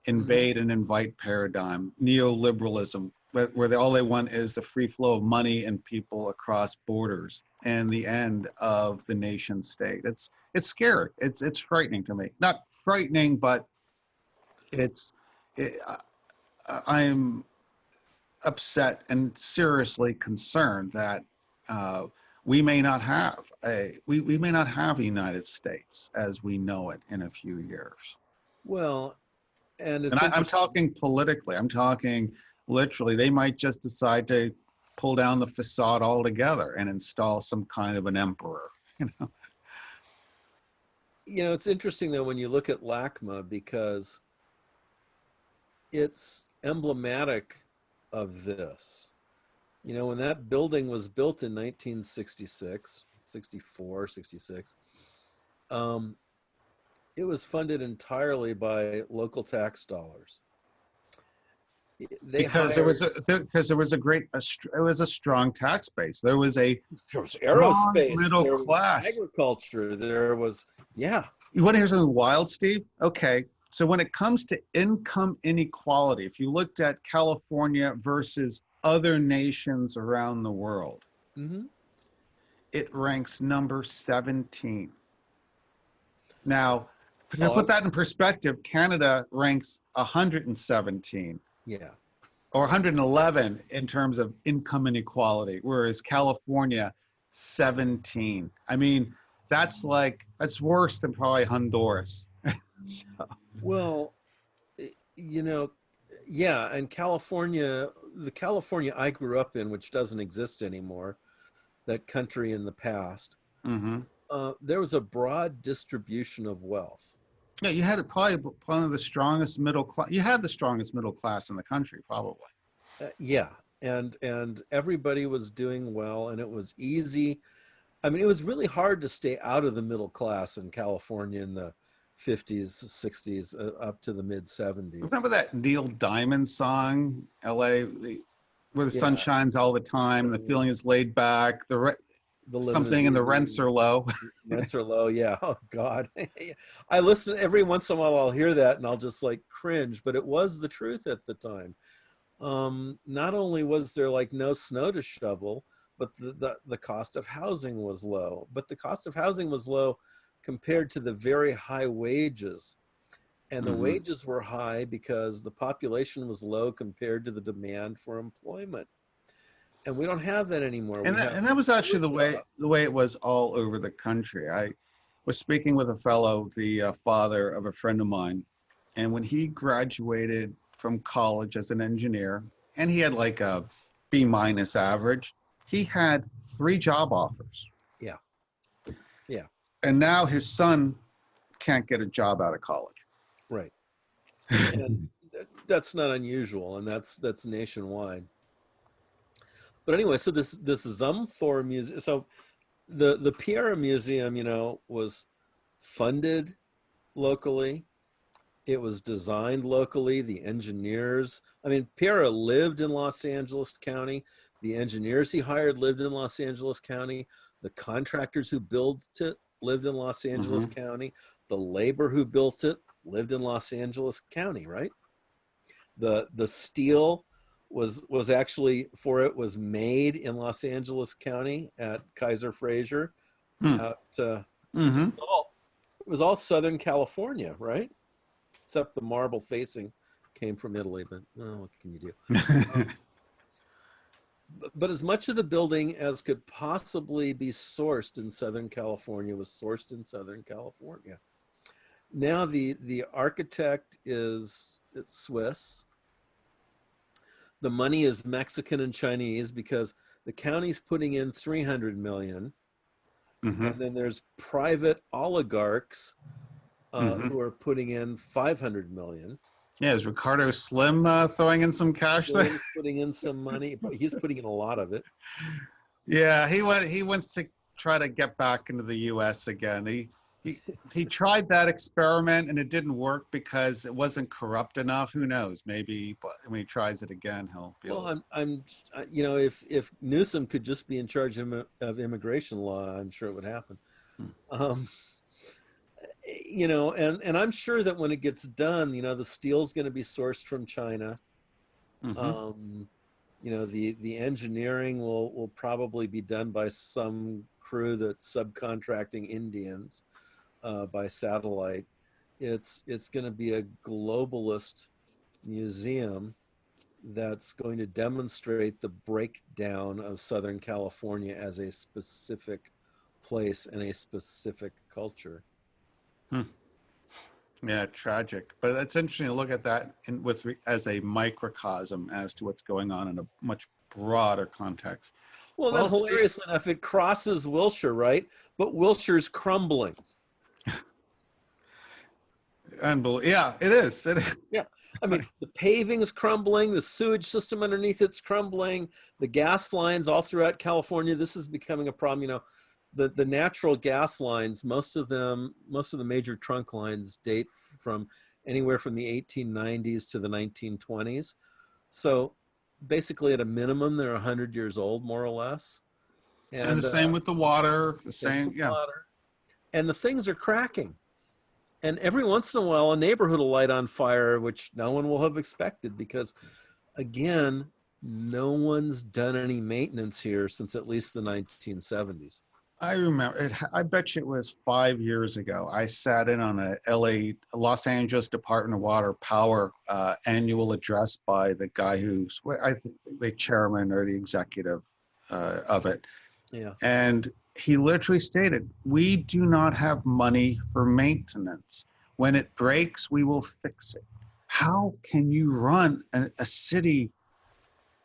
invade and invite paradigm, neoliberalism, where all they want is the free flow of money and people across borders, and the end of the nation state. It's scary. It's frightening to me. Not frightening, but it's it, I'm upset and seriously concerned that we may not have we may not have a United States as we know it in a few years. well, and And it's I'm interesting. talking politically. I'm talking literally. They might just decide to pull down the facade altogether and install some kind of an emperor. You know. You know, it's interesting though when you look at LACMA because it's emblematic of this. You know, when that building was built in 1966, 64, 66, um, it was funded entirely by local tax dollars. They Because there hired, was it was a strong tax base. There was a there was strong aerospace, middle there was class. agriculture, there was, yeah. You want to hear something wild, Steve? Okay. So when it comes to income inequality, if you looked at California versus other nations around the world, Mm-hmm. it ranks number 17. Now, to put Oh, that in perspective, Canada ranks 117 yeah. or 111 in terms of income inequality, whereas California, 17. I mean, that's worse than probably Honduras. So, Well, you know, yeah, and California, the California I grew up in, which doesn't exist anymore, that country in the past, mhm. there was a broad distribution of wealth. Yeah, you had probably one of the strongest middle class. You had the strongest middle class in the country, probably. Yeah, and everybody was doing well, and it was easy. I mean, it was really hard to stay out of the middle class in California in the 50s, 60s, up to the mid 70s. Remember that Neil Diamond song, "L.A.," where the sun Yeah, shines all the time, the feeling is laid back, the living is something, and the rents easy. are low. Rents are low. Yeah. Oh God. I listen every once in a while. I'll hear that and I'll just like cringe. But it was the truth at the time. Not only was there like no snow to shovel, but the cost of housing was low. But the cost of housing was low compared to the very high wages. And the Hmm. wages were high because the population was low compared to the demand for employment. And we don't have that anymore. And We have that was actually fewer jobs. the way it was all over the country. I was speaking with a fellow, the father of a friend of mine, and when he graduated from college as an engineer, and he had like a B minus average, he had 3 job offers, Yeah. Yeah. and now his son can't get a job out of college. Right. And that's not unusual, and that's nationwide. But anyway, so this Zumthor Museum, so the Piera Museum, you know, was funded locally. It was designed locally. The engineers, I mean, Piera lived in Los Angeles County. The engineers he hired lived in Los Angeles County. The contractors who built it lived in Los Angeles Hmm. County. The labor who built it lived in Los Angeles County, right? The steel was actually for it was made in Los Angeles County at Kaiser Fraser. Hmm. Out, so Mm-hmm. it was all Southern California, right? Except the marble facing came from Italy, but well, what can you do? But as much of the building as could possibly be sourced in Southern California was sourced in Southern California. Now the architect is it's Swiss. The money is Mexican and Chinese because the county's putting in 300 million, Mm-hmm. and then there's private oligarchs Mm-hmm. who are putting in 500 million. Yeah, is Ricardo Slim throwing in some cash there? Slim's putting in some money, but he's putting in a lot of it. Yeah, he wants to try to get back into the U.S. again. He tried that experiment and it didn't work because it wasn't corrupt enough. Who knows? Maybe, but when he tries it again, he'll be. Well, you know, if Newsom could just be in charge of immigration law, I'm sure it would happen. Um, you know, and I'm sure that when it gets done, you know, the steel's going to be sourced from China. Mm-hmm. You know, the engineering will probably be done by some crew that's subcontracting Indians by satellite. It's going to be a globalist museum that's going to demonstrate the breakdown of Southern California as a specific place and a specific culture. Hmm. Yeah, tragic. But it's interesting to look at that as a microcosm as to what's going on in a much broader context. Well, then hilarious enough, it crosses Wilshire, right? But Wilshire's crumbling. Unbelievable. Yeah, it is. It is. Yeah. I mean, the paving is crumbling, the sewage system underneath it's crumbling, the gas lines all throughout California. This is becoming a problem. You know, the natural gas lines, most of the major trunk lines date from anywhere from the 1890s to the 1920s. So basically at a minimum, they're 100 years old, more or less. And the same with the water, the same same, yeah. Water. And the things are cracking. And every once in a while, a neighborhood will light on fire, which no one will have expected because, again, no one's done any maintenance here since at least the 1970s. I remember it. I bet you it was 5 years ago. I sat in on a Los Angeles Department of Water Power annual address by the guy who's I think the chairman or the executive of it. Yeah. And he literally stated, "We do not have money for maintenance. When it breaks, we will fix it." How can you run a city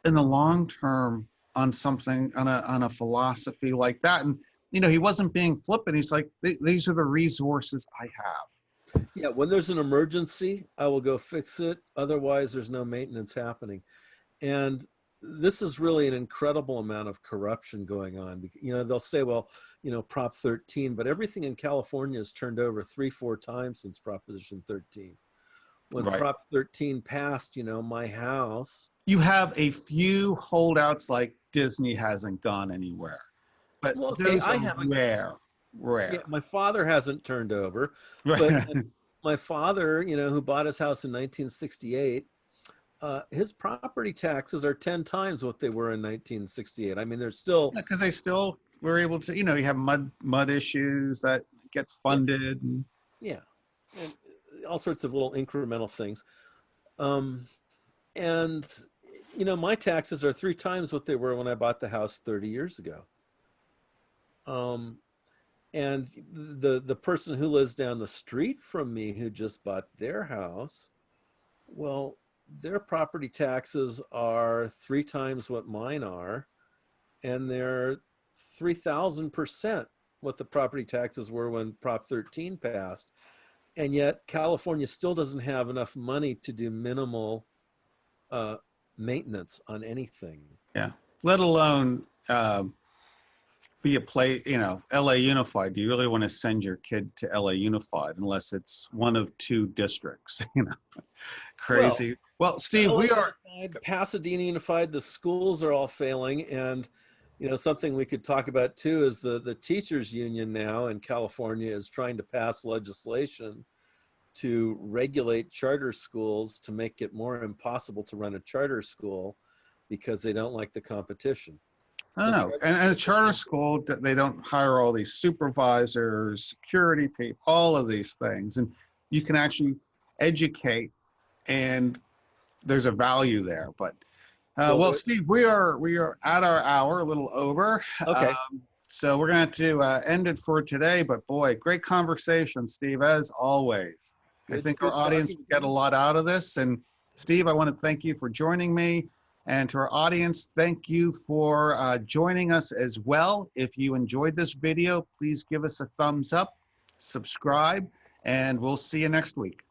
in the long term on something on a philosophy like that? And you know, he wasn't being flippant. He's like, "These are the resources I have." Yeah, when there's an emergency, I will go fix it. Otherwise, there's no maintenance happening. And this is really an incredible amount of corruption going on. You know, they'll say, well, you know, Prop 13, but everything in California has turned over 3-4 times since Proposition 13. When Right. Prop 13 passed, you know, my house. You have a few holdouts like Disney hasn't gone anywhere. But well, okay, those are rare. Yeah, my father hasn't turned over. Right. But my father, you know, who bought his house in 1968, his property taxes are 10 times what they were in 1968. I mean, they're still because they still were able to, you know, you have mud issues that get funded. Yeah, and all sorts of little incremental things. And you know, my taxes are 3 times what they were when I bought the house 30 years ago. And the person who lives down the street from me who just bought their house, well, their property taxes are 3 times what mine are, and they're 3,000% what the property taxes were when Prop 13 passed. And yet California still doesn't have enough money to do minimal maintenance on anything. Yeah, let alone be a play, you know, LA Unified. Do you really want to send your kid to LA Unified unless it's one of 2 districts? You know, crazy. Well, Steve, we are Unified, Pasadena Unified. The schools are all failing, and you know, something we could talk about too is the teachers union now in California is trying to pass legislation to regulate charter schools to make it more impossible to run a charter school. because they don't like the competition. I don't know. And a charter school, they don't hire all these supervisors, security people, all of these things. And you can actually educate, and there's a value there. But well, Steve, we are at our hour, a little over. Okay. So we're going to end it for today. But boy, great conversation, Steve, as always. I think our audience will get a lot out of this. And Steve, I want to thank you for joining me. And to our audience, thank you for joining us as well. If you enjoyed this video, please give us a thumbs up, subscribe, and we'll see you next week.